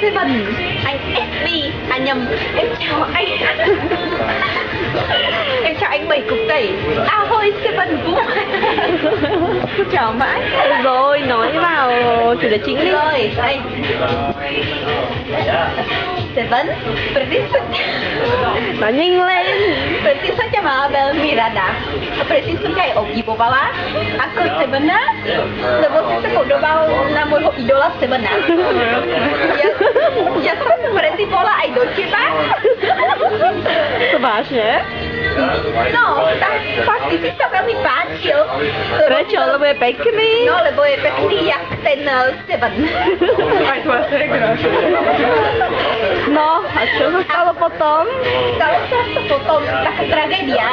Seven. Anh SB. À nhầm, em chào anh. Em chào anh 7 cục tẩy. Ahoy Seven Vũ. Chào mãi. Được rồi, nói vào chủ đề chính đi. Rồi, đây. Seven. Berdisut. Nói nhanh lên. Berdisut sama Abel Miranda. Berdisut kayak Ogi Bobala. Aku Seven. Lebo kita kok bau nama idola Seven. Ja jsem berarti pola idol kita. To vážně? No, tak fakt ty si to velmi páčil. Prečo? Lebo je pekný? No, lebo je pekný jak ten Seven. Aj tvoja segra. No, a čo sa stalo potom? Stalo sa to potom taká tragédia.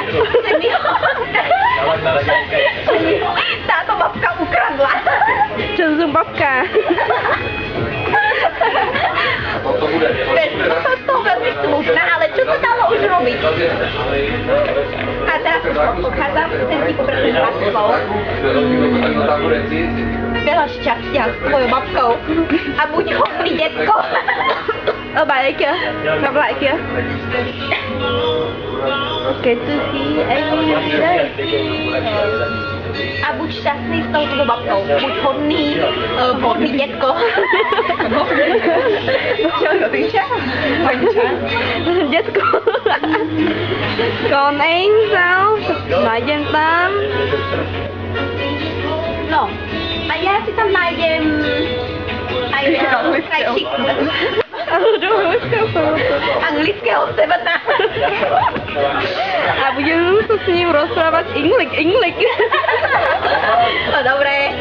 Táto babka ukradla. Čo za babka? To veľmi smutná, ale čo sa dalo už robiť? A teraz už pochádzam, chcem ti poprosiť vás slov. Veľa šťastia s tvojou babkou a buď hodný detko. Ở bài đây kìa, gặp lại kìa. Kể từ khi anh đi đây. A buď šťastný s tou tvojou babkou, buď hodný detko. Chơi có tiếng chắc hoành tráng. Detko. Còn anh sao? Nói với em Tam. No, a ja si tam nájdem aj krajčík. Anglického Sevena. A budeme sa s ním rozprávať English. No dobré,